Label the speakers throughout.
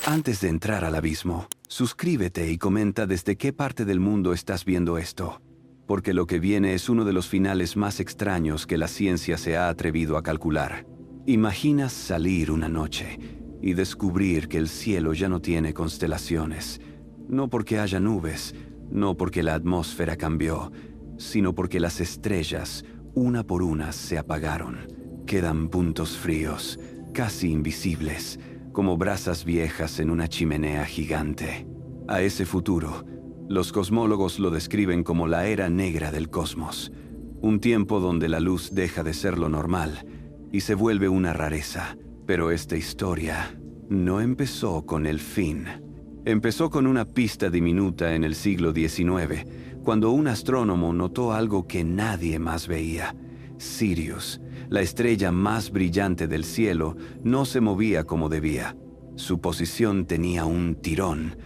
Speaker 1: Antes de entrar al abismo, suscríbete y comenta desde qué parte del mundo estás viendo esto, porque lo que viene es uno de los finales más extraños que la ciencia se ha atrevido a calcular. Imaginas salir una noche y descubrir que el cielo ya no tiene constelaciones, no porque haya nubes, no porque la atmósfera cambió, sino porque las estrellas, una por una, se apagaron. Quedan puntos fríos, casi invisibles, como brasas viejas en una chimenea gigante. A ese futuro, los cosmólogos lo describen como la era negra del cosmos, un tiempo donde la luz deja de ser lo normal y se vuelve una rareza. Pero esta historia no empezó con el fin. Empezó con una pista diminuta en el siglo XIX, cuando un astrónomo notó algo que nadie más veía. Sirius, la estrella más brillante del cielo, no se movía como debía. Su posición tenía un tirón,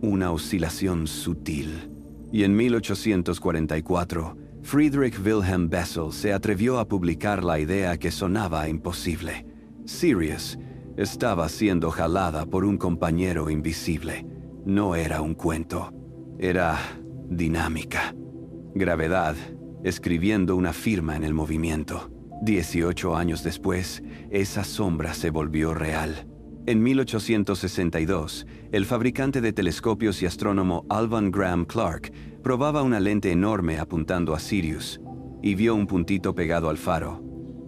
Speaker 1: una oscilación sutil. Y en 1844, Friedrich Wilhelm Bessel se atrevió a publicar la idea que sonaba imposible. Sirius estaba siendo jalada por un compañero invisible. No era un cuento, era dinámica. Gravedad, escribiendo una firma en el movimiento. 18 años después, esa sombra se volvió real. En 1862, el fabricante de telescopios y astrónomo Alvan Graham Clark probaba una lente enorme apuntando a Sirius y vio un puntito pegado al faro.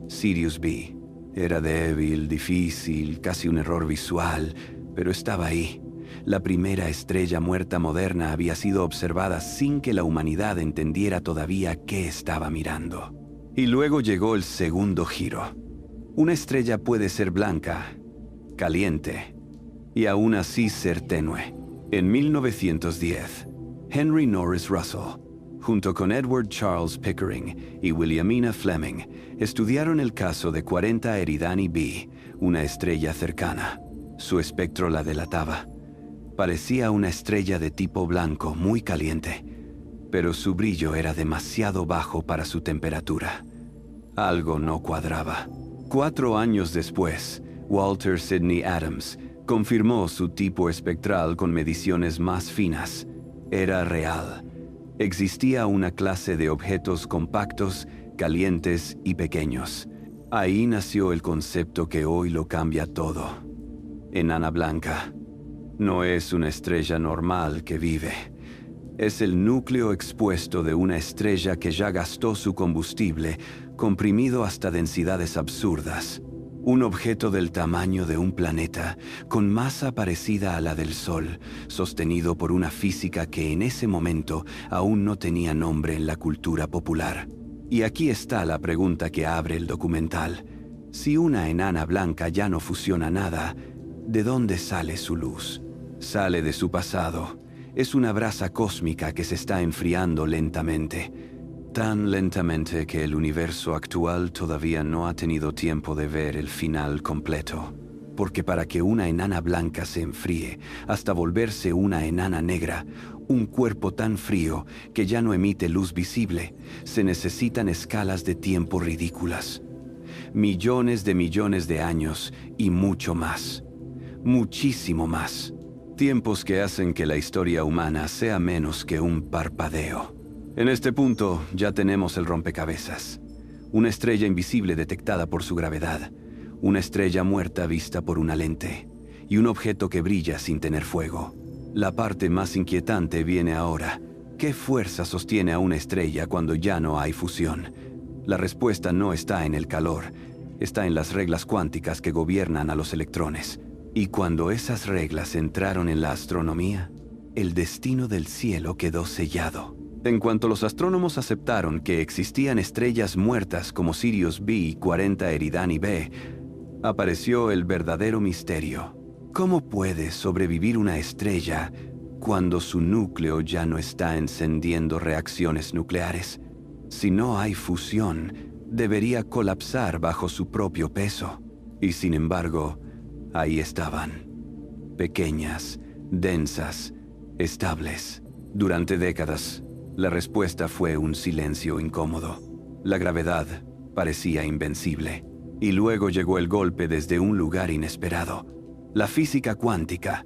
Speaker 1: Sirius B. Era débil, difícil, casi un error visual, pero estaba ahí. La primera estrella muerta moderna había sido observada sin que la humanidad entendiera todavía qué estaba mirando. Y luego llegó el segundo giro. Una estrella puede ser blanca, caliente, y aún así ser tenue. En 1910, Henry Norris Russell, junto con Edward Charles Pickering y Williamina Fleming, estudiaron el caso de 40 Eridani B, una estrella cercana. Su espectro la delataba. Parecía una estrella de tipo blanco, muy caliente, pero su brillo era demasiado bajo para su temperatura. Algo no cuadraba. 4 años después, Walter Sidney Adams confirmó su tipo espectral con mediciones más finas. Era real. Existía una clase de objetos compactos, calientes y pequeños. Ahí nació el concepto que hoy lo cambia todo. Enana blanca. No es una estrella normal que vive. Es el núcleo expuesto de una estrella que ya gastó su combustible, comprimido hasta densidades absurdas. Un objeto del tamaño de un planeta, con masa parecida a la del Sol, sostenido por una física que en ese momento aún no tenía nombre en la cultura popular. Y aquí está la pregunta que abre el documental. Si una enana blanca ya no fusiona nada, ¿de dónde sale su luz? Sale de su pasado. Es una brasa cósmica que se está enfriando lentamente. Tan lentamente que el universo actual todavía no ha tenido tiempo de ver el final completo. Porque para que una enana blanca se enfríe hasta volverse una enana negra, un cuerpo tan frío que ya no emite luz visible, se necesitan escalas de tiempo ridículas. Millones de años y mucho más. Muchísimo más. Tiempos que hacen que la historia humana sea menos que un parpadeo. En este punto ya tenemos el rompecabezas. Una estrella invisible detectada por su gravedad, una estrella muerta vista por una lente, y un objeto que brilla sin tener fuego. La parte más inquietante viene ahora. ¿Qué fuerza sostiene a una estrella cuando ya no hay fusión? La respuesta no está en el calor, está en las reglas cuánticas que gobiernan a los electrones. Y cuando esas reglas entraron en la astronomía, el destino del cielo quedó sellado. En cuanto los astrónomos aceptaron que existían estrellas muertas como Sirius B y 40 Eridani B, apareció el verdadero misterio. ¿Cómo puede sobrevivir una estrella cuando su núcleo ya no está encendiendo reacciones nucleares? Si no hay fusión, debería colapsar bajo su propio peso. Y sin embargo, ahí estaban. Pequeñas, densas, estables. Durante décadas, la respuesta fue un silencio incómodo. La gravedad parecía invencible. Y luego llegó el golpe desde un lugar inesperado. La física cuántica,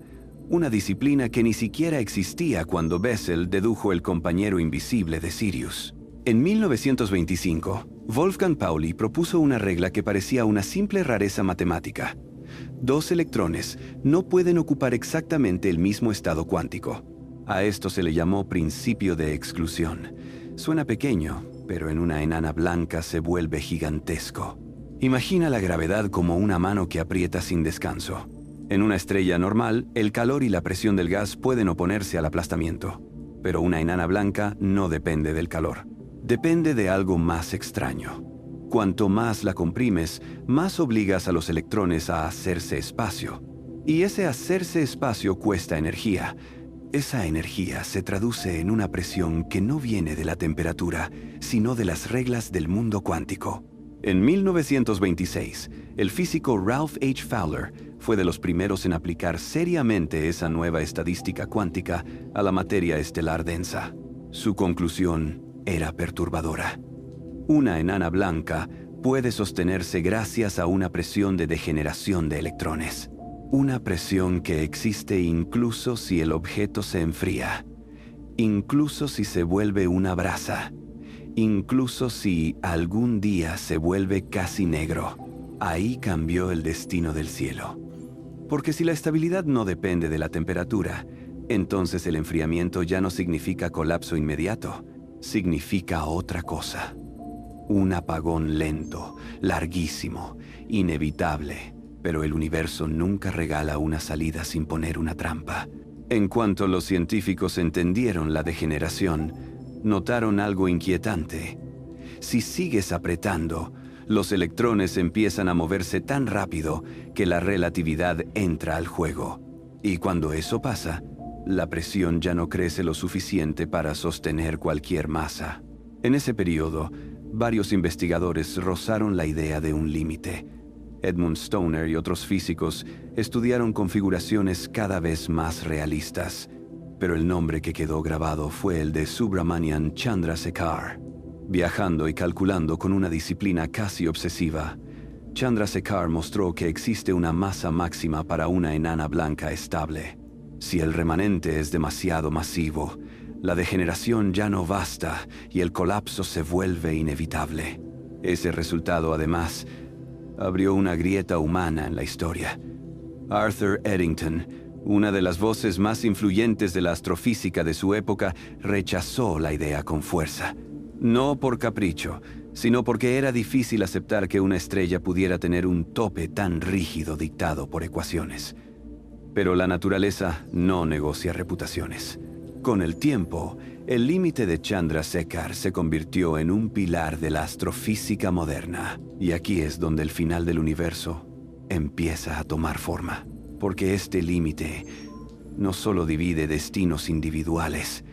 Speaker 1: una disciplina que ni siquiera existía cuando Bessel dedujo el compañero invisible de Sirius. En 1925, Wolfgang Pauli propuso una regla que parecía una simple rareza matemática. Dos electrones no pueden ocupar exactamente el mismo estado cuántico. A esto se le llamó principio de exclusión. Suena pequeño, pero en una enana blanca se vuelve gigantesco. Imagina la gravedad como una mano que aprieta sin descanso. En una estrella normal, el calor y la presión del gas pueden oponerse al aplastamiento, pero una enana blanca no depende del calor. Depende de algo más extraño. Cuanto más la comprimes, más obligas a los electrones a hacerse espacio. Y ese hacerse espacio cuesta energía. Esa energía se traduce en una presión que no viene de la temperatura, sino de las reglas del mundo cuántico. En 1926, el físico Ralph H. Fowler fue de los primeros en aplicar seriamente esa nueva estadística cuántica a la materia estelar densa. Su conclusión era perturbadora. Una enana blanca puede sostenerse gracias a una presión de degeneración de electrones. Una presión que existe incluso si el objeto se enfría, incluso si se vuelve una brasa, incluso si algún día se vuelve casi negro. Ahí cambió el destino del cielo. Porque si la estabilidad no depende de la temperatura, entonces el enfriamiento ya no significa colapso inmediato, significa otra cosa. Un apagón lento, larguísimo, inevitable, pero el universo nunca regala una salida sin poner una trampa. En cuanto los científicos entendieron la degeneración, notaron algo inquietante. Si sigues apretando, los electrones empiezan a moverse tan rápido que la relatividad entra al juego. Y cuando eso pasa, la presión ya no crece lo suficiente para sostener cualquier masa. En ese periodo, varios investigadores rozaron la idea de un límite. Edmund Stoner y otros físicos estudiaron configuraciones cada vez más realistas, pero el nombre que quedó grabado fue el de Subrahmanyan Chandrasekhar. Viajando y calculando con una disciplina casi obsesiva, Chandrasekhar mostró que existe una masa máxima para una enana blanca estable. Si el remanente es demasiado masivo, la degeneración ya no basta y el colapso se vuelve inevitable. Ese resultado, además, abrió una grieta humana en la historia. Arthur Eddington, una de las voces más influyentes de la astrofísica de su época, rechazó la idea con fuerza. No por capricho, sino porque era difícil aceptar que una estrella pudiera tener un tope tan rígido dictado por ecuaciones. Pero la naturaleza no negocia reputaciones. Con el tiempo, el límite de Chandrasekhar se convirtió en un pilar de la astrofísica moderna. Y aquí es donde el final del universo empieza a tomar forma. Porque este límite no solo divide destinos individuales,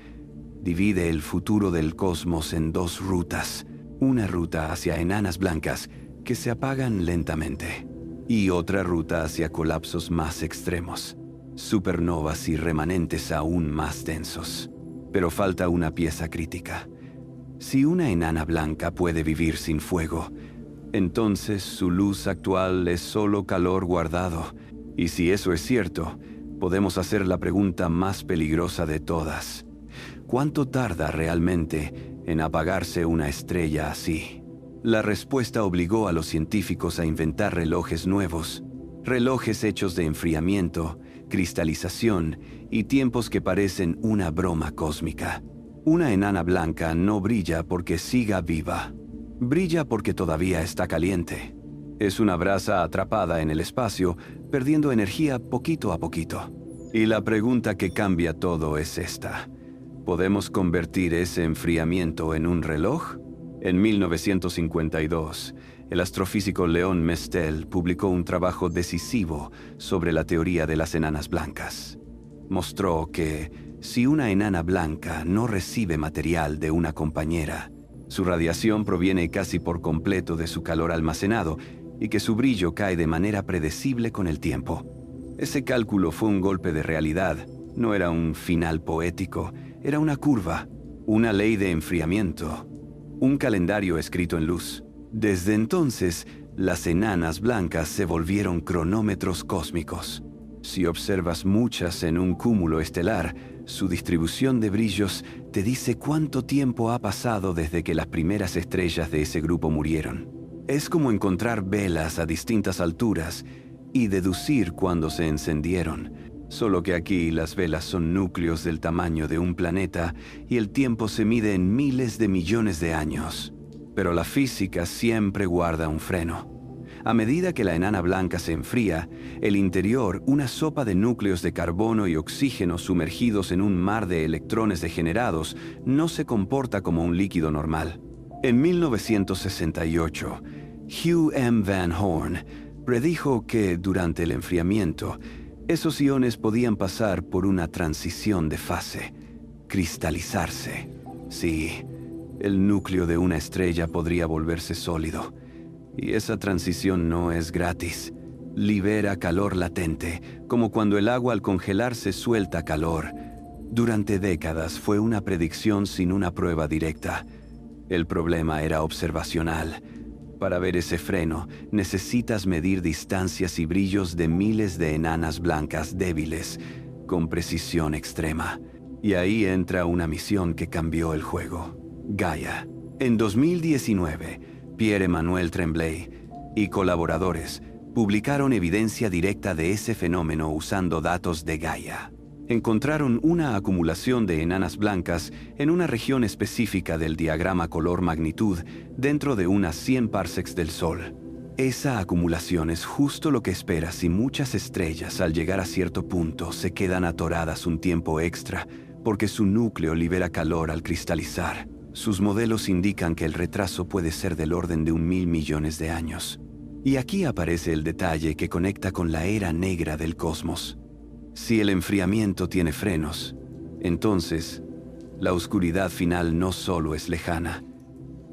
Speaker 1: divide el futuro del cosmos en dos rutas. Una ruta hacia enanas blancas que se apagan lentamente y otra ruta hacia colapsos más extremos, supernovas y remanentes aún más densos. Pero falta una pieza crítica. Si una enana blanca puede vivir sin fuego, entonces su luz actual es solo calor guardado. Y si eso es cierto, podemos hacer la pregunta más peligrosa de todas. ¿Cuánto tarda realmente en apagarse una estrella así? La respuesta obligó a los científicos a inventar relojes nuevos, relojes hechos de enfriamiento, cristalización y tiempos que parecen una broma cósmica. Una enana blanca no brilla porque siga viva, brilla porque todavía está caliente. Es una brasa atrapada en el espacio, perdiendo energía poquito a poquito. Y la pregunta que cambia todo es esta: ¿podemos convertir ese enfriamiento en un reloj? En 1952, el astrofísico Leon Mestel publicó un trabajo decisivo sobre la teoría de las enanas blancas. Mostró que si una enana blanca no recibe material de una compañera, su radiación proviene casi por completo de su calor almacenado y que su brillo cae de manera predecible con el tiempo. Ese cálculo fue un golpe de realidad, no era un final poético, era una curva, una ley de enfriamiento, un calendario escrito en luz. Desde entonces, las enanas blancas se volvieron cronómetros cósmicos. Si observas muchas en un cúmulo estelar, su distribución de brillos te dice cuánto tiempo ha pasado desde que las primeras estrellas de ese grupo murieron. Es como encontrar velas a distintas alturas y deducir cuándo se encendieron. Solo que aquí las velas son núcleos del tamaño de un planeta y el tiempo se mide en miles de millones de años. Pero la física siempre guarda un freno. A medida que la enana blanca se enfría, el interior, una sopa de núcleos de carbono y oxígeno sumergidos en un mar de electrones degenerados, no se comporta como un líquido normal. En 1968, Hugh M. Van Horn predijo que, durante el enfriamiento, esos iones podían pasar por una transición de fase, cristalizarse. Sí, el núcleo de una estrella podría volverse sólido. Y esa transición no es gratis. Libera calor latente, como cuando el agua al congelarse suelta calor. Durante décadas fue una predicción sin una prueba directa. El problema era observacional. Para ver ese freno, necesitas medir distancias y brillos de miles de enanas blancas débiles, con precisión extrema. Y ahí entra una misión que cambió el juego: Gaia. En 2019, Pierre-Emmanuel Tremblay y colaboradores publicaron evidencia directa de ese fenómeno usando datos de Gaia. Encontraron una acumulación de enanas blancas en una región específica del diagrama color-magnitud dentro de unas 100 parsecs del Sol. Esa acumulación es justo lo que esperas si muchas estrellas al llegar a cierto punto se quedan atoradas un tiempo extra porque su núcleo libera calor al cristalizar. Sus modelos indican que el retraso puede ser del orden de 1.000 millones de años. Y aquí aparece el detalle que conecta con la era negra del cosmos. Si el enfriamiento tiene frenos, entonces la oscuridad final no solo es lejana,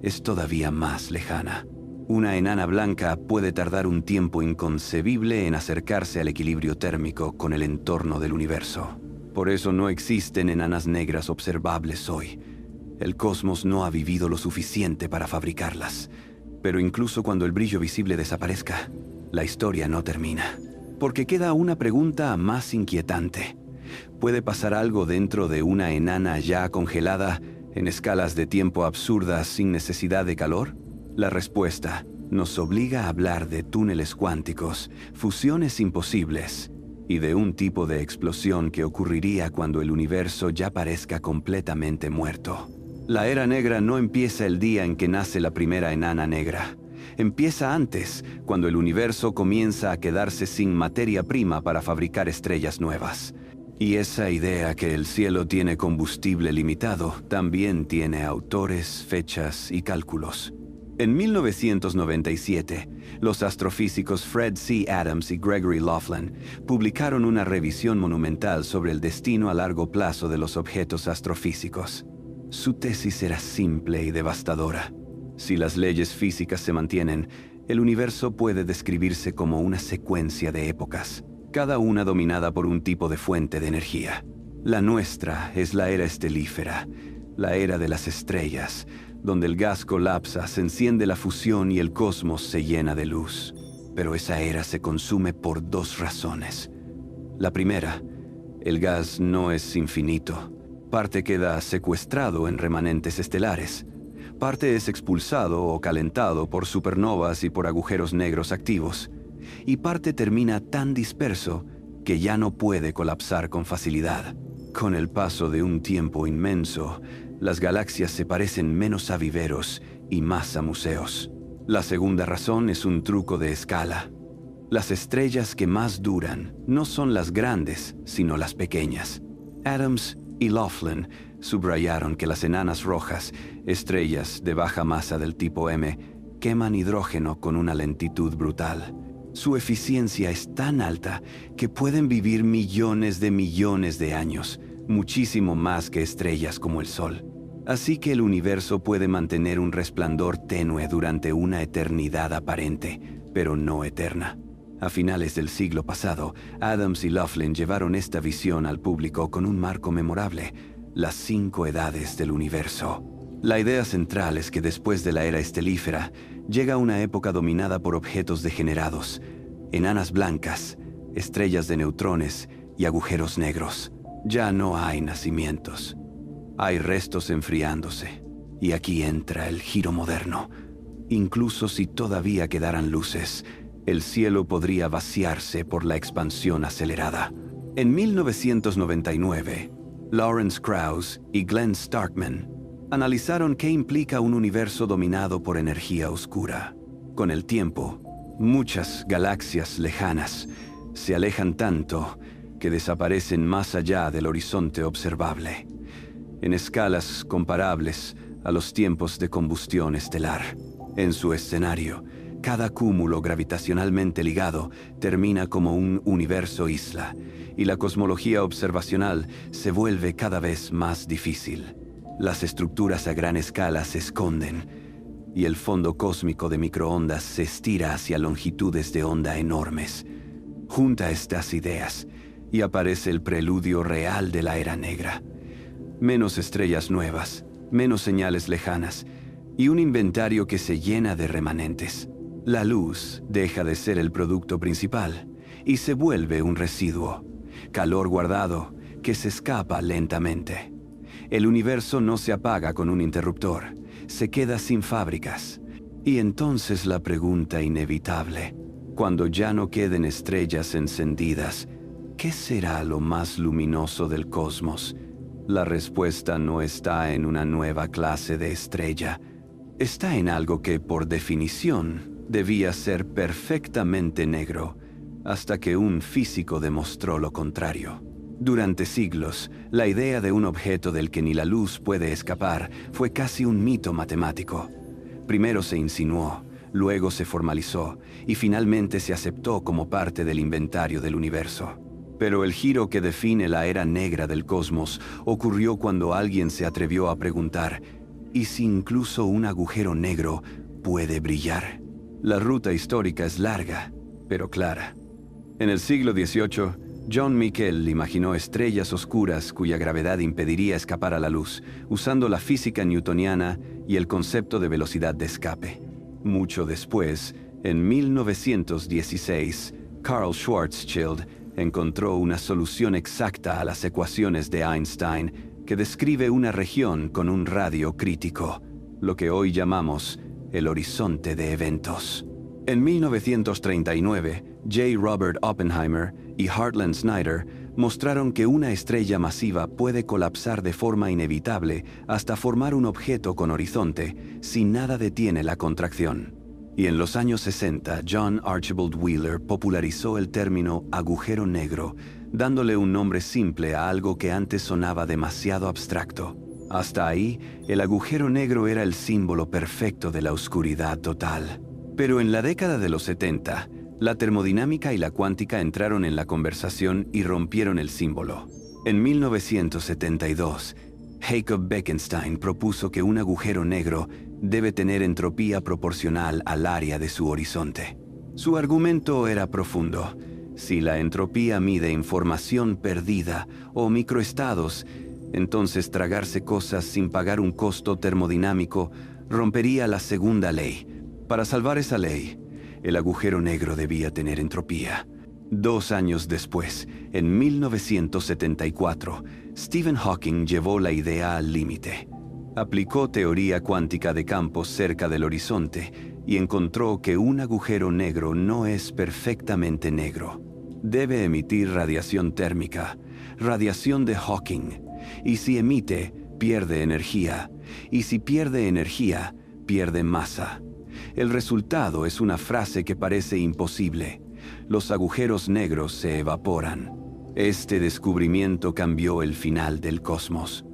Speaker 1: es todavía más lejana. Una enana blanca puede tardar un tiempo inconcebible en acercarse al equilibrio térmico con el entorno del universo. Por eso no existen enanas negras observables hoy. El cosmos no ha vivido lo suficiente para fabricarlas. Pero incluso cuando el brillo visible desaparezca, la historia no termina. Porque queda una pregunta más inquietante. ¿Puede pasar algo dentro de una enana ya congelada en escalas de tiempo absurdas sin necesidad de calor? La respuesta nos obliga a hablar de túneles cuánticos, fusiones imposibles y de un tipo de explosión que ocurriría cuando el universo ya parezca completamente muerto. La era negra no empieza el día en que nace la primera enana negra. Empieza antes, cuando el universo comienza a quedarse sin materia prima para fabricar estrellas nuevas. Y esa idea que el cielo tiene combustible limitado también tiene autores, fechas y cálculos. En 1997, los astrofísicos Fred C. Adams y Gregory Laughlin publicaron una revisión monumental sobre el destino a largo plazo de los objetos astrofísicos. Su tesis era simple y devastadora. Si las leyes físicas se mantienen, el universo puede describirse como una secuencia de épocas, cada una dominada por un tipo de fuente de energía. La nuestra es la era estelífera, la era de las estrellas, donde el gas colapsa, se enciende la fusión y el cosmos se llena de luz. Pero esa era se consume por dos razones. La primera, el gas no es infinito. Parte queda secuestrado en remanentes estelares. Parte es expulsado o calentado por supernovas y por agujeros negros activos. Y parte termina tan disperso que ya no puede colapsar con facilidad. Con el paso de un tiempo inmenso, las galaxias se parecen menos a viveros y más a museos. La segunda razón es un truco de escala. Las estrellas que más duran no son las grandes, sino las pequeñas. Adams y Laughlin subrayaron que las enanas rojas, estrellas de baja masa del tipo M, queman hidrógeno con una lentitud brutal. Su eficiencia es tan alta que pueden vivir millones de años, muchísimo más que estrellas como el Sol. Así que el universo puede mantener un resplandor tenue durante una eternidad aparente, pero no eterna. A finales del siglo pasado, Adams y Laughlin llevaron esta visión al público con un marco memorable: las 5 edades del universo. La idea central es que después de la era estelífera, llega una época dominada por objetos degenerados, enanas blancas, estrellas de neutrones y agujeros negros. Ya no hay nacimientos. Hay restos enfriándose. Y aquí entra el giro moderno. Incluso si todavía quedaran luces, el cielo podría vaciarse por la expansión acelerada. En 1999, Lawrence Krauss y Glenn Starkman analizaron qué implica un universo dominado por energía oscura. Con el tiempo, muchas galaxias lejanas se alejan tanto que desaparecen más allá del horizonte observable, en escalas comparables a los tiempos de combustión estelar. En su escenario, cada cúmulo gravitacionalmente ligado termina como un universo isla, y la cosmología observacional se vuelve cada vez más difícil. Las estructuras a gran escala se esconden, y el fondo cósmico de microondas se estira hacia longitudes de onda enormes. Junta estas ideas, y aparece el preludio real de la era negra. Menos estrellas nuevas, menos señales lejanas, y un inventario que se llena de remanentes. La luz deja de ser el producto principal, y se vuelve un residuo, calor guardado que se escapa lentamente. El universo no se apaga con un interruptor, se queda sin fábricas. Y entonces la pregunta inevitable, cuando ya no queden estrellas encendidas, ¿qué será lo más luminoso del cosmos? La respuesta no está en una nueva clase de estrella, está en algo que, por definición, debía ser perfectamente negro, hasta que un físico demostró lo contrario. Durante siglos, la idea de un objeto del que ni la luz puede escapar fue casi un mito matemático. Primero se insinuó, luego se formalizó, y finalmente se aceptó como parte del inventario del universo. Pero el giro que define la era negra del cosmos ocurrió cuando alguien se atrevió a preguntar, ¿y si incluso un agujero negro puede brillar? La ruta histórica es larga, pero clara. En el siglo XVIII, John Miquel imaginó estrellas oscuras cuya gravedad impediría escapar a la luz, usando la física newtoniana y el concepto de velocidad de escape. Mucho después, en 1916, Karl Schwarzschild encontró una solución exacta a las ecuaciones de Einstein que describe una región con un radio crítico, lo que hoy llamamos el horizonte de eventos. En 1939, J. Robert Oppenheimer y Hartland Snyder mostraron que una estrella masiva puede colapsar de forma inevitable hasta formar un objeto con horizonte si nada detiene la contracción. Y en los años 60, John Archibald Wheeler popularizó el término agujero negro, dándole un nombre simple a algo que antes sonaba demasiado abstracto. Hasta ahí, el agujero negro era el símbolo perfecto de la oscuridad total. Pero en la década de los 70, la termodinámica y la cuántica entraron en la conversación y rompieron el símbolo. En 1972, Jacob Bekenstein propuso que un agujero negro debe tener entropía proporcional al área de su horizonte. Su argumento era profundo. Si la entropía mide información perdida o microestados, entonces tragarse cosas sin pagar un costo termodinámico rompería la segunda ley. Para salvar esa ley, el agujero negro debía tener entropía. 2 años después, en 1974, Stephen Hawking llevó la idea al límite. Aplicó teoría cuántica de campos cerca del horizonte y encontró que un agujero negro no es perfectamente negro. Debe emitir radiación térmica, radiación de Hawking, y si emite, pierde energía, y si pierde energía, pierde masa. El resultado es una frase que parece imposible. Los agujeros negros se evaporan. Este descubrimiento cambió el final del cosmos.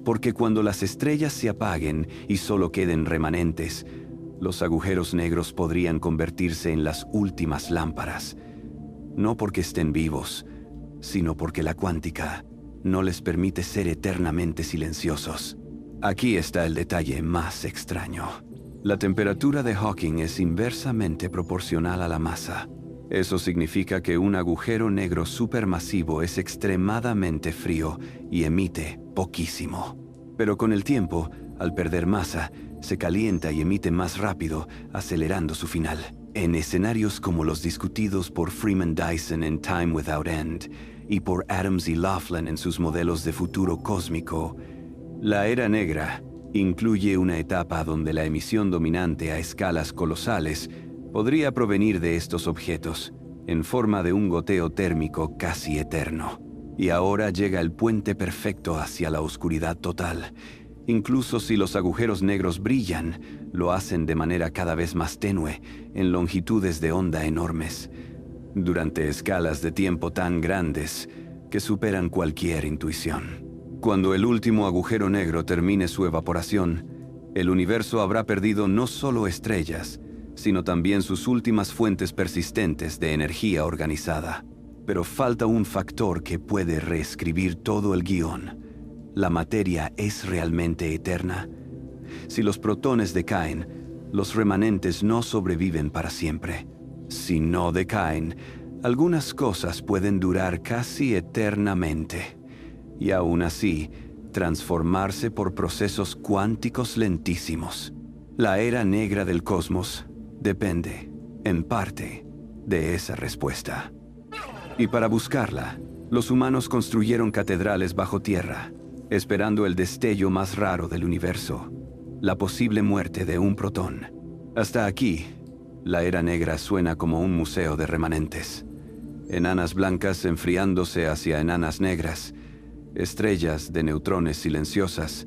Speaker 1: Porque cuando las estrellas se apaguen y solo queden remanentes, los agujeros negros podrían convertirse en las últimas lámparas. No porque estén vivos, sino porque la cuántica no les permite ser eternamente silenciosos. Aquí está el detalle más extraño. La temperatura de Hawking es inversamente proporcional a la masa. Eso significa que un agujero negro supermasivo es extremadamente frío y emite poquísimo. Pero con el tiempo, al perder masa, se calienta y emite más rápido, acelerando su final. En escenarios como los discutidos por Freeman Dyson en Time Without End y por Adams y Laughlin en sus modelos de futuro cósmico, la Era Negra incluye una etapa donde la emisión dominante a escalas colosales podría provenir de estos objetos, en forma de un goteo térmico casi eterno. Y ahora llega el puente perfecto hacia la oscuridad total. Incluso si los agujeros negros brillan, lo hacen de manera cada vez más tenue, en longitudes de onda enormes, durante escalas de tiempo tan grandes que superan cualquier intuición. Cuando el último agujero negro termine su evaporación, el universo habrá perdido no solo estrellas, sino también sus últimas fuentes persistentes de energía organizada. Pero falta un factor que puede reescribir todo el guión. ¿La materia es realmente eterna? Si los protones decaen, los remanentes no sobreviven para siempre. Si no decaen, algunas cosas pueden durar casi eternamente, y aún así, transformarse por procesos cuánticos lentísimos. La era negra del cosmos depende, en parte, de esa respuesta. Y para buscarla, los humanos construyeron catedrales bajo tierra, esperando el destello más raro del universo, la posible muerte de un protón. Hasta aquí, la Era Negra suena como un museo de remanentes. Enanas blancas enfriándose hacia enanas negras, estrellas de neutrones silenciosas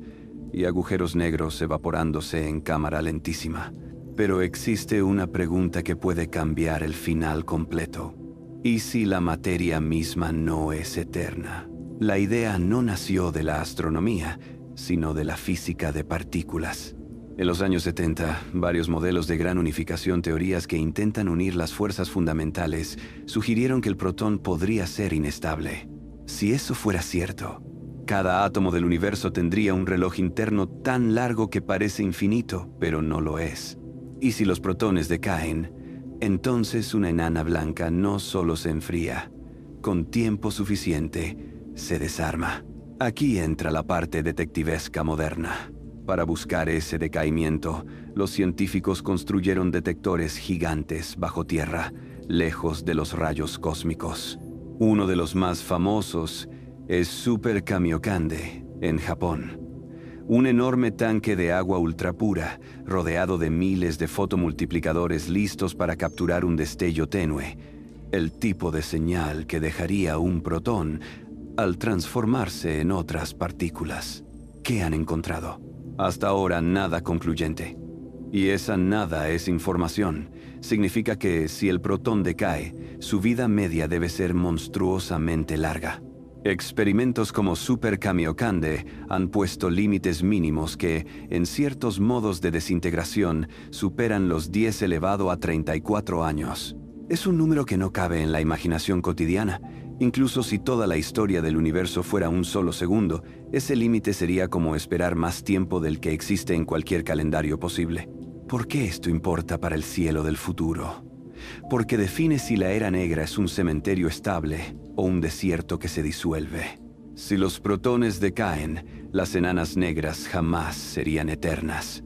Speaker 1: y agujeros negros evaporándose en cámara lentísima. Pero existe una pregunta que puede cambiar el final completo. ¿Y si la materia misma no es eterna? La idea no nació de la astronomía, sino de la física de partículas. En los años 70, varios modelos de gran unificación, teorías que intentan unir las fuerzas fundamentales, sugirieron que el protón podría ser inestable. Si eso fuera cierto, cada átomo del universo tendría un reloj interno tan largo que parece infinito, pero no lo es. Y si los protones decaen, entonces una enana blanca no solo se enfría, con tiempo suficiente se desarma. Aquí entra la parte detectivesca moderna. Para buscar ese decaimiento, los científicos construyeron detectores gigantes bajo tierra, lejos de los rayos cósmicos. Uno de los más famosos es Super Kamiokande, en Japón. Un enorme tanque de agua ultrapura, rodeado de miles de fotomultiplicadores listos para capturar un destello tenue, el tipo de señal que dejaría un protón al transformarse en otras partículas. ¿Qué han encontrado? Hasta ahora nada concluyente. Y esa nada es información. Significa que si el protón decae, su vida media debe ser monstruosamente larga. Experimentos como Super Kamiokande han puesto límites mínimos que, en ciertos modos de desintegración, superan los 10 elevado a 34 años. Es un número que no cabe en la imaginación cotidiana. Incluso si toda la historia del universo fuera un solo segundo, ese límite sería como esperar más tiempo del que existe en cualquier calendario posible. ¿Por qué esto importa para el cielo del futuro? Porque define si la Era Negra es un cementerio estable o un desierto que se disuelve. Si los protones decaen, las enanas negras jamás serían eternas.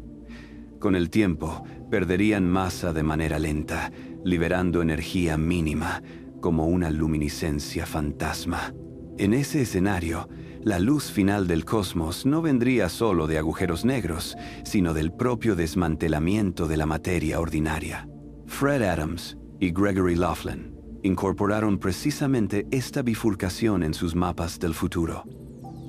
Speaker 1: Con el tiempo, perderían masa de manera lenta, liberando energía mínima, como una luminiscencia fantasma. En ese escenario, la luz final del cosmos no vendría solo de agujeros negros, sino del propio desmantelamiento de la materia ordinaria. Fred Adams y Gregory Laughlin incorporaron precisamente esta bifurcación en sus mapas del futuro.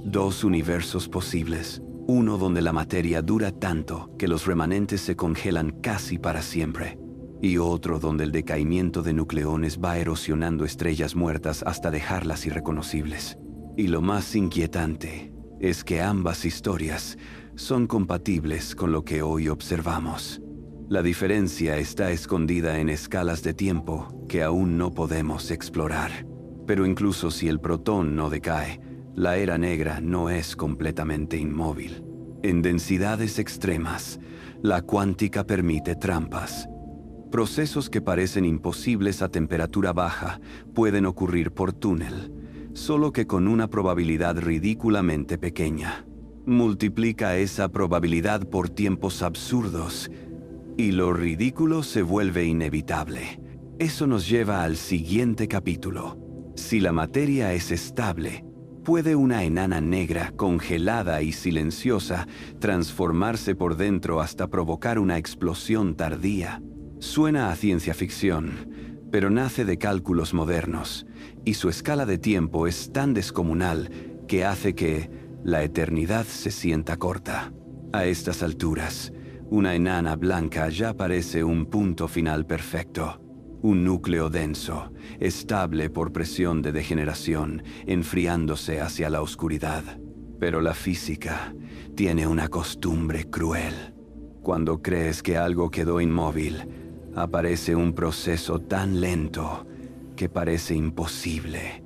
Speaker 1: Dos universos posibles, uno donde la materia dura tanto que los remanentes se congelan casi para siempre, y otro donde el decaimiento de nucleones va erosionando estrellas muertas hasta dejarlas irreconocibles. Y lo más inquietante es que ambas historias son compatibles con lo que hoy observamos. La diferencia está escondida en escalas de tiempo que aún no podemos explorar. Pero incluso si el protón no decae, la Era Negra no es completamente inmóvil. En densidades extremas, la cuántica permite trampas. Procesos que parecen imposibles a temperatura baja pueden ocurrir por túnel, solo que con una probabilidad ridículamente pequeña. Multiplica esa probabilidad por tiempos absurdos Y lo ridículo se vuelve inevitable. Eso nos lleva al siguiente capítulo. Si la materia es estable, ¿puede una enana negra, congelada y silenciosa, transformarse por dentro hasta provocar una explosión tardía? Suena a ciencia ficción, pero nace de cálculos modernos, y su escala de tiempo es tan descomunal que hace que la eternidad se sienta corta. A estas alturas, una enana blanca ya parece un punto final perfecto. Un núcleo denso, estable por presión de degeneración, enfriándose hacia la oscuridad. Pero la física tiene una costumbre cruel. Cuando crees que algo quedó inmóvil, aparece un proceso tan lento que parece imposible,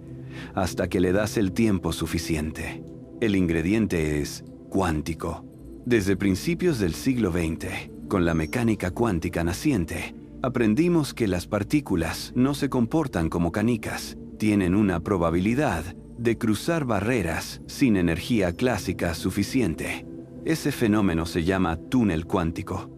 Speaker 1: hasta que le das el tiempo suficiente. El ingrediente es cuántico. Desde principios del siglo XX, con la mecánica cuántica naciente, aprendimos que las partículas no se comportan como canicas, tienen una probabilidad de cruzar barreras sin energía clásica suficiente. Ese fenómeno se llama túnel cuántico.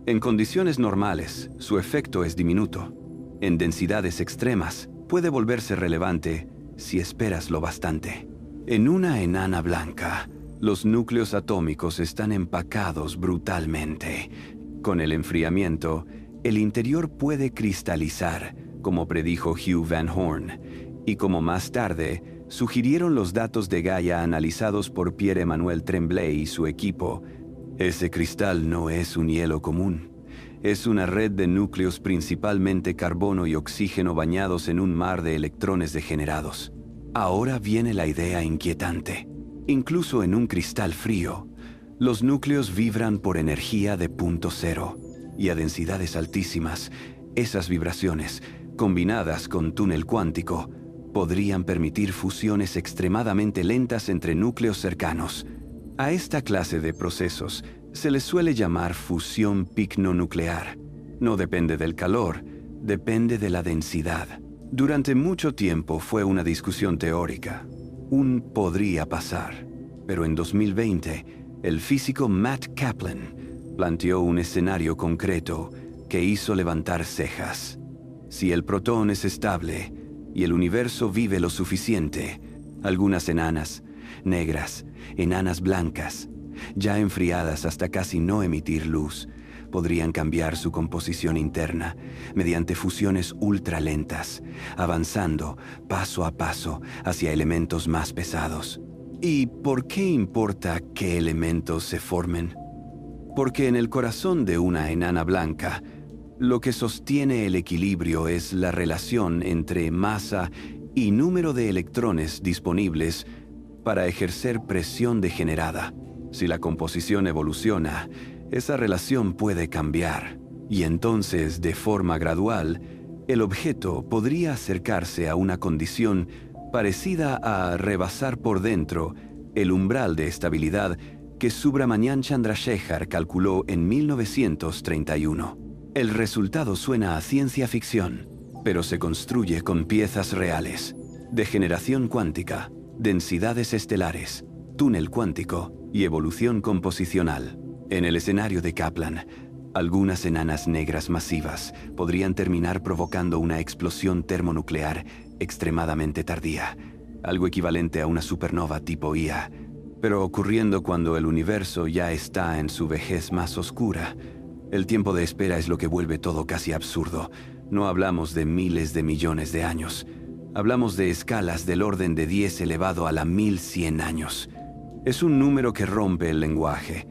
Speaker 1: En condiciones normales, su efecto es diminuto. En densidades extremas, puede volverse relevante si esperas lo bastante. En una enana blanca, los núcleos atómicos están empacados brutalmente. Con el enfriamiento, el interior puede cristalizar, como predijo Hugh Van Horn, y como más tarde sugirieron los datos de Gaia analizados por Pierre-Emmanuel Tremblay y su equipo. Ese cristal no es un hielo común. Es una red de núcleos principalmente carbono y oxígeno bañados en un mar de electrones degenerados. Ahora viene la idea inquietante. Incluso en un cristal frío, los núcleos vibran por energía de punto cero. Y a densidades altísimas, esas vibraciones, combinadas con túnel cuántico, podrían permitir fusiones extremadamente lentas entre núcleos cercanos. A esta clase de procesos se les suele llamar fusión picnonuclear. No depende del calor, depende de la densidad. Durante mucho tiempo fue una discusión teórica. Un podría pasar. Pero en 2020, el físico Matt Kaplan planteó un escenario concreto que hizo levantar cejas. Si el protón es estable y el universo vive lo suficiente, algunas enanas, negras, enanas blancas, ya enfriadas hasta casi no emitir luz, podrían cambiar su composición interna mediante fusiones ultralentas, avanzando paso a paso hacia elementos más pesados. ¿Y por qué importa qué elementos se formen? Porque en el corazón de una enana blanca, lo que sostiene el equilibrio es la relación entre masa y número de electrones disponibles para ejercer presión degenerada. Si la composición evoluciona, esa relación puede cambiar, y entonces, de forma gradual, el objeto podría acercarse a una condición parecida a rebasar por dentro el umbral de estabilidad que Subrahmanyan Chandrasekhar calculó en 1931. El resultado suena a ciencia ficción, pero se construye con piezas reales: degeneración cuántica, densidades estelares, túnel cuántico y evolución composicional. En el escenario de Kaplan, algunas enanas negras masivas podrían terminar provocando una explosión termonuclear extremadamente tardía, algo equivalente a una supernova tipo Ia, pero ocurriendo cuando el universo ya está en su vejez más oscura. El tiempo de espera es lo que vuelve todo casi absurdo. No hablamos de miles de millones de años. Hablamos de escalas del orden de 10 elevado a la 1100 años. Es un número que rompe el lenguaje.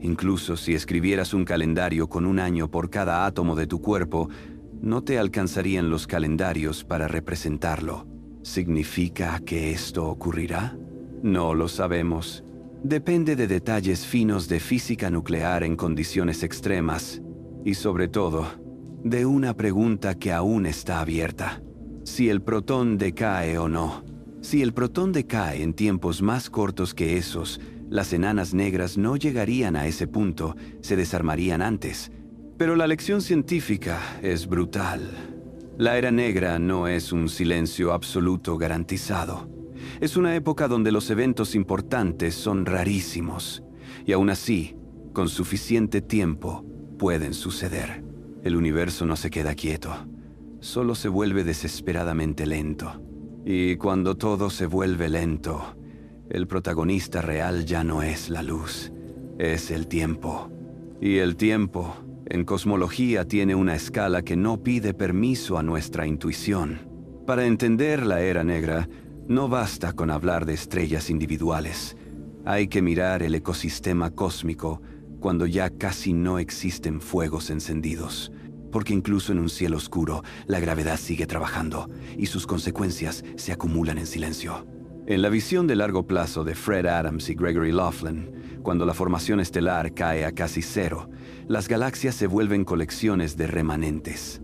Speaker 1: Incluso si escribieras un calendario con un año por cada átomo de tu cuerpo, no te alcanzarían los calendarios para representarlo. ¿Significa que esto ocurrirá? No lo sabemos. Depende de detalles finos de física nuclear en condiciones extremas y, sobre todo, de una pregunta que aún está abierta: si el protón decae o no. Si el protón decae en tiempos más cortos que esos, las enanas negras no llegarían a ese punto, se desarmarían antes. Pero la lección científica es brutal. La era negra no es un silencio absoluto garantizado. Es una época donde los eventos importantes son rarísimos. Y aún así, con suficiente tiempo, pueden suceder. El universo no se queda quieto, solo se vuelve desesperadamente lento. Y cuando todo se vuelve lento, el protagonista real ya no es la luz, es el tiempo. Y el tiempo, en cosmología, tiene una escala que no pide permiso a nuestra intuición. Para entender la era negra, no basta con hablar de estrellas individuales. Hay que mirar el ecosistema cósmico cuando ya casi no existen fuegos encendidos. Porque incluso en un cielo oscuro, la gravedad sigue trabajando y sus consecuencias se acumulan en silencio. En la visión de largo plazo de Fred Adams y Gregory Laughlin, cuando la formación estelar cae a casi cero, las galaxias se vuelven colecciones de remanentes.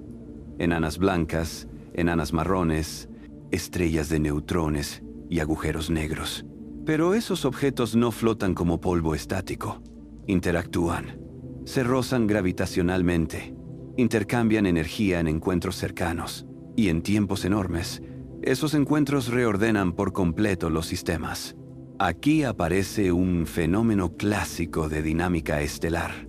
Speaker 1: Enanas blancas, enanas marrones, estrellas de neutrones y agujeros negros. Pero esos objetos no flotan como polvo estático. Interactúan, se rozan gravitacionalmente, intercambian energía en encuentros cercanos, y en tiempos enormes, esos encuentros reordenan por completo los sistemas. Aquí aparece un fenómeno clásico de dinámica estelar,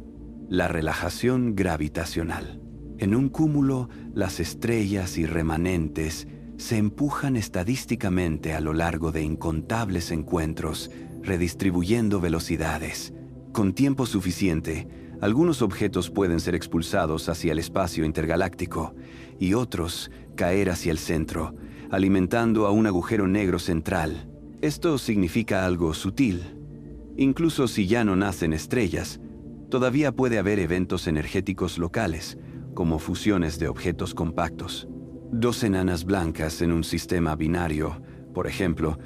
Speaker 1: la relajación gravitacional. En un cúmulo, las estrellas y remanentes se empujan estadísticamente a lo largo de incontables encuentros, redistribuyendo velocidades. Con tiempo suficiente, algunos objetos pueden ser expulsados hacia el espacio intergaláctico y otros caer hacia el centro, alimentando a un agujero negro central. Esto significa algo sutil. Incluso si ya no nacen estrellas, todavía puede haber eventos energéticos locales, como fusiones de objetos compactos. Dos enanas blancas en un sistema binario, por ejemplo,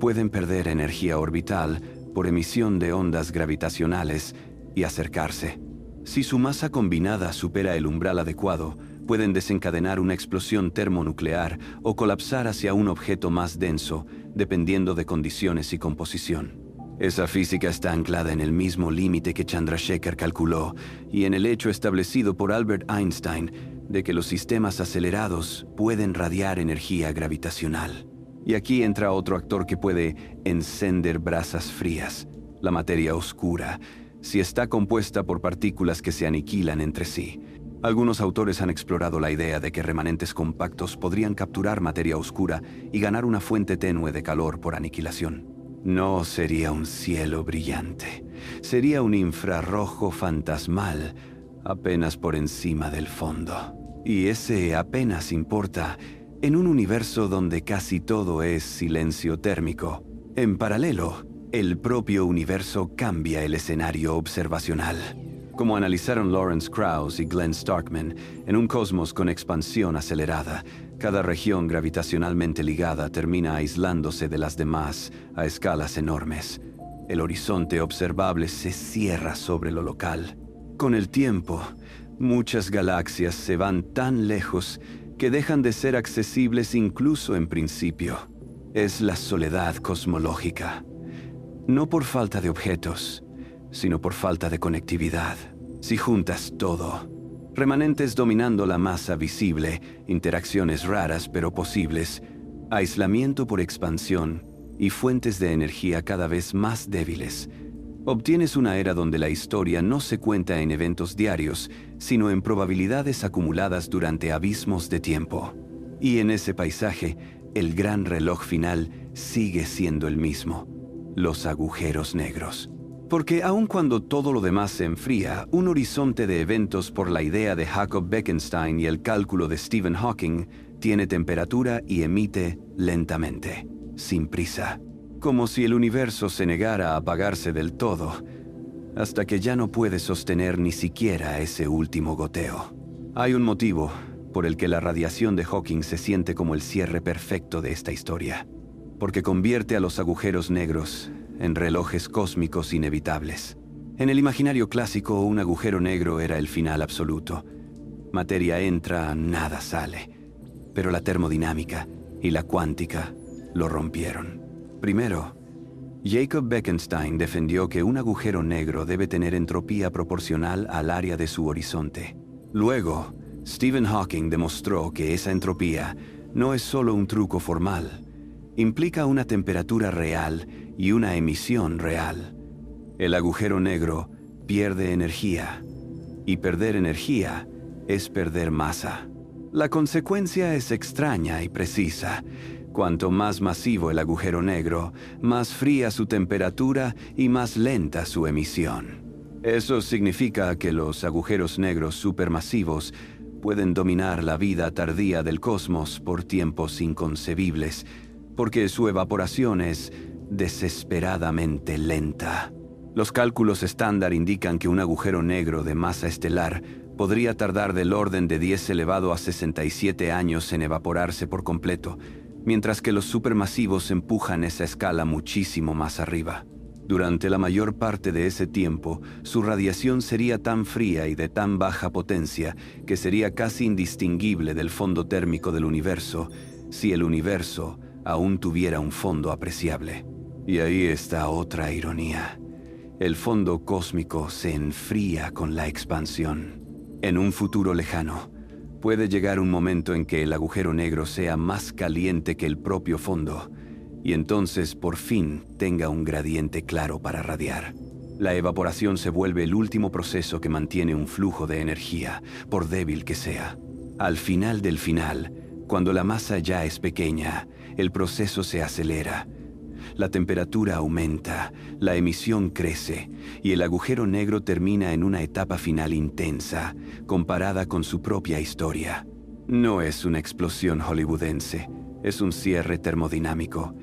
Speaker 1: pueden perder energía orbital por emisión de ondas gravitacionales y acercarse. Si su masa combinada supera el umbral adecuado, pueden desencadenar una explosión termonuclear o colapsar hacia un objeto más denso, dependiendo de condiciones y composición. Esa física está anclada en el mismo límite que Chandrasekhar calculó y en el hecho establecido por Albert Einstein de que los sistemas acelerados pueden radiar energía gravitacional. Y aquí entra otro actor que puede encender brasas frías, la materia oscura, si está compuesta por partículas que se aniquilan entre sí. Algunos autores han explorado la idea de que remanentes compactos podrían capturar materia oscura y ganar una fuente tenue de calor por aniquilación. No sería un cielo brillante, sería un infrarrojo fantasmal, apenas por encima del fondo. Y ese apenas importa en un universo donde casi todo es silencio térmico. En paralelo, el propio universo cambia el escenario observacional. Como analizaron Lawrence Krauss y Glenn Starkman, en un cosmos con expansión acelerada, cada región gravitacionalmente ligada termina aislándose de las demás a escalas enormes. El horizonte observable se cierra sobre lo local. Con el tiempo, muchas galaxias se van tan lejos que dejan de ser accesibles incluso en principio. Es la soledad cosmológica. No por falta de objetos, sino por falta de conectividad. Si juntas todo, remanentes dominando la masa visible, interacciones raras pero posibles, aislamiento por expansión y fuentes de energía cada vez más débiles, obtienes una era donde la historia no se cuenta en eventos diarios, sino en probabilidades acumuladas durante abismos de tiempo. Y en ese paisaje, el gran reloj final sigue siendo el mismo: los agujeros negros. Porque aun cuando todo lo demás se enfría, un horizonte de eventos por la idea de Jacob Bekenstein y el cálculo de Stephen Hawking tiene temperatura y emite lentamente, sin prisa, como si el universo se negara a apagarse del todo, hasta que ya no puede sostener ni siquiera ese último goteo. Hay un motivo por el que la radiación de Hawking se siente como el cierre perfecto de esta historia, porque convierte a los agujeros negros en relojes cósmicos inevitables. En el imaginario clásico, un agujero negro era el final absoluto. Materia entra, nada sale. Pero la termodinámica y la cuántica lo rompieron. Primero, Jacob Bekenstein defendió que un agujero negro debe tener entropía proporcional al área de su horizonte. Luego, Stephen Hawking demostró que esa entropía no es solo un truco formal. Implica una temperatura real y una emisión real. El agujero negro pierde energía, y perder energía es perder masa. La consecuencia es extraña y precisa. Cuanto más masivo el agujero negro, más fría su temperatura y más lenta su emisión. Eso significa que los agujeros negros supermasivos pueden dominar la vida tardía del cosmos por tiempos inconcebibles, porque su evaporación es desesperadamente lenta. Los cálculos estándar indican que un agujero negro de masa estelar podría tardar del orden de 10 elevado a 67 años en evaporarse por completo, mientras que los supermasivos empujan esa escala muchísimo más arriba. Durante la mayor parte de ese tiempo, su radiación sería tan fría y de tan baja potencia que sería casi indistinguible del fondo térmico del universo, si el universo aún tuviera un fondo apreciable. Y ahí está otra ironía. El fondo cósmico se enfría con la expansión. En un futuro lejano, puede llegar un momento en que el agujero negro sea más caliente que el propio fondo, y entonces por fin tenga un gradiente claro para radiar. La evaporación se vuelve el último proceso que mantiene un flujo de energía, por débil que sea. Al final del final, cuando la masa ya es pequeña, el proceso se acelera. La temperatura aumenta, la emisión crece, y el agujero negro termina en una etapa final intensa, comparada con su propia historia. No es una explosión hollywoodense, es un cierre termodinámico.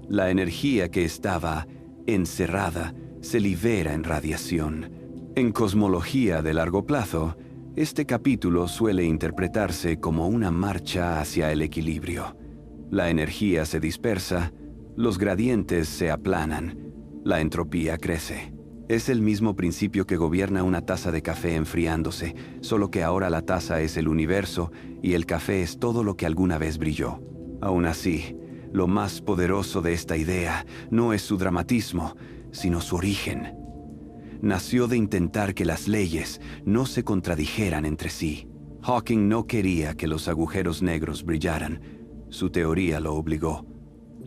Speaker 1: La energía que estaba encerrada se libera en radiación. En cosmología de largo plazo, este capítulo suele interpretarse como una marcha hacia el equilibrio. La energía se dispersa, los gradientes se aplanan, la entropía crece. Es el mismo principio que gobierna una taza de café enfriándose, solo que ahora la taza es el universo y el café es todo lo que alguna vez brilló. Aún así, lo más poderoso de esta idea no es su dramatismo, sino su origen. Nació de intentar que las leyes no se contradijeran entre sí. Hawking no quería que los agujeros negros brillaran. Su teoría lo obligó.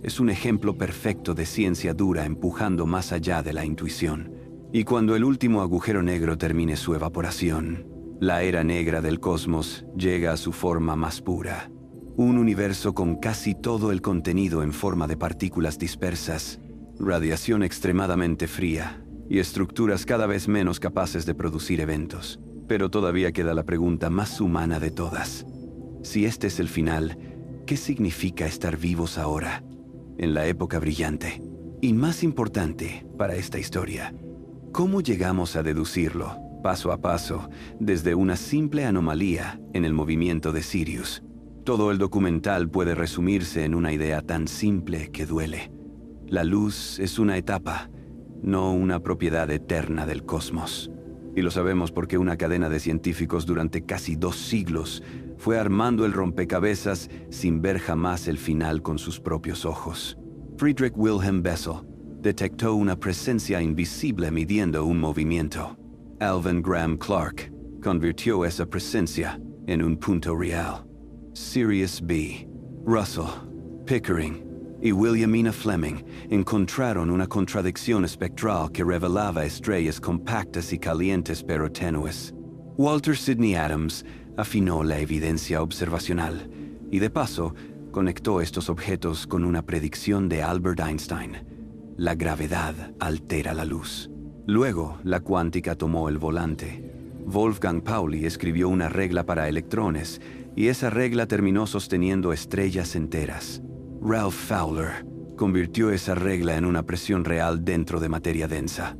Speaker 1: Es un ejemplo perfecto de ciencia dura empujando más allá de la intuición. Y cuando el último agujero negro termine su evaporación, la era negra del cosmos llega a su forma más pura. Un universo con casi todo el contenido en forma de partículas dispersas, radiación extremadamente fría y estructuras cada vez menos capaces de producir eventos. Pero todavía queda la pregunta más humana de todas. Si este es el final, ¿qué significa estar vivos ahora, en la época brillante? Y más importante para esta historia, ¿cómo llegamos a deducirlo, paso a paso, desde una simple anomalía en el movimiento de Sirius? Todo el documental puede resumirse en una idea tan simple que duele. La luz es una etapa, no una propiedad eterna del cosmos. Y lo sabemos porque una cadena de científicos durante casi 2 siglos fue armando el rompecabezas sin ver jamás el final con sus propios ojos. Friedrich Wilhelm Bessel detectó una presencia invisible midiendo un movimiento. Alvin Graham Clark convirtió esa presencia en un punto real. Sirius B, Russell, Pickering y Williamina Fleming encontraron una contradicción espectral que revelaba estrellas compactas y calientes pero tenues. Walter Sidney Adams afinó la evidencia observacional y de paso conectó estos objetos con una predicción de Albert Einstein. La gravedad altera la luz. Luego, la cuántica tomó el volante. Wolfgang Pauli escribió una regla para electrones y esa regla terminó sosteniendo estrellas enteras. Ralph Fowler convirtió esa regla en una presión real dentro de materia densa.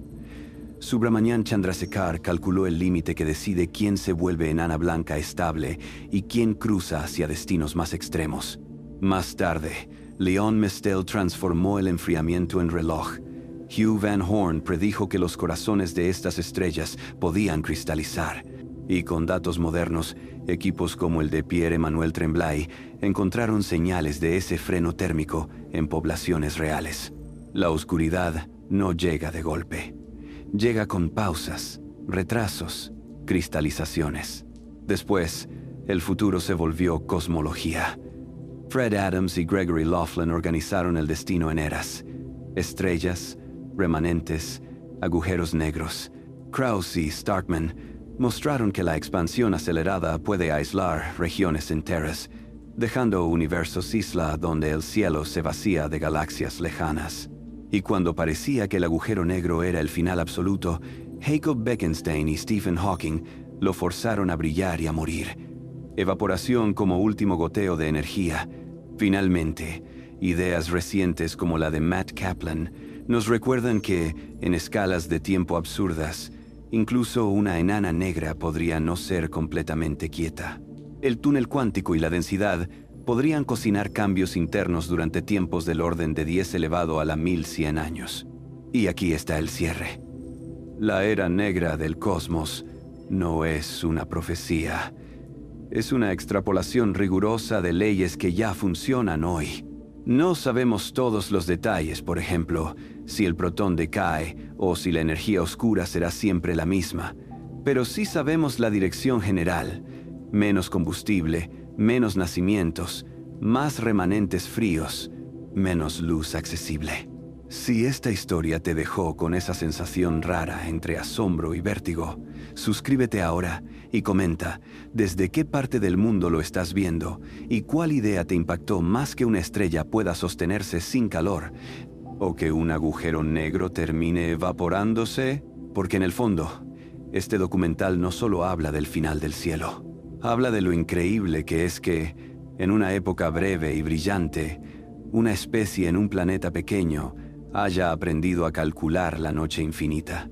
Speaker 1: Subrahmanyan Chandrasekhar calculó el límite que decide quién se vuelve enana blanca estable y quién cruza hacia destinos más extremos. Más tarde, Leon Mestel transformó el enfriamiento en reloj. Hugh Van Horn predijo que los corazones de estas estrellas podían cristalizar. Y con datos modernos, equipos como el de Pierre-Emmanuel Tremblay encontraron señales de ese freno térmico en poblaciones reales. La oscuridad no llega de golpe. Llega con pausas, retrasos, cristalizaciones. Después, el futuro se volvió cosmología. Fred Adams y Gregory Laughlin organizaron el destino en eras. Estrellas, remanentes, agujeros negros. Krauss y Starkman Mostraron que la expansión acelerada puede aislar regiones enteras, dejando universos isla donde el cielo se vacía de galaxias lejanas. Y cuando parecía que el agujero negro era el final absoluto, Jacob Bekenstein y Stephen Hawking lo forzaron a brillar y a morir. Evaporación como último goteo de energía. Finalmente, ideas recientes como la de Matt Kaplan nos recuerdan que, en escalas de tiempo absurdas, incluso una enana negra podría no ser completamente quieta. El túnel cuántico y la densidad podrían cocinar cambios internos durante tiempos del orden de 10 elevado a la 1100 años. Y aquí está el cierre. La era negra del cosmos no es una profecía. Es una extrapolación rigurosa de leyes que ya funcionan hoy. No sabemos todos los detalles, por ejemplo, si el protón decae o si la energía oscura será siempre la misma, pero sí sabemos la dirección general: menos combustible, menos nacimientos, más remanentes fríos, menos luz accesible. Si esta historia te dejó con esa sensación rara entre asombro y vértigo, suscríbete ahora y comenta desde qué parte del mundo lo estás viendo y cuál idea te impactó más: que una estrella pueda sostenerse sin calor o que un agujero negro termine evaporándose. Porque en el fondo, este documental no solo habla del final del cielo, habla de lo increíble que es que, en una época breve y brillante, una especie en un planeta pequeño haya aprendido a calcular la noche infinita.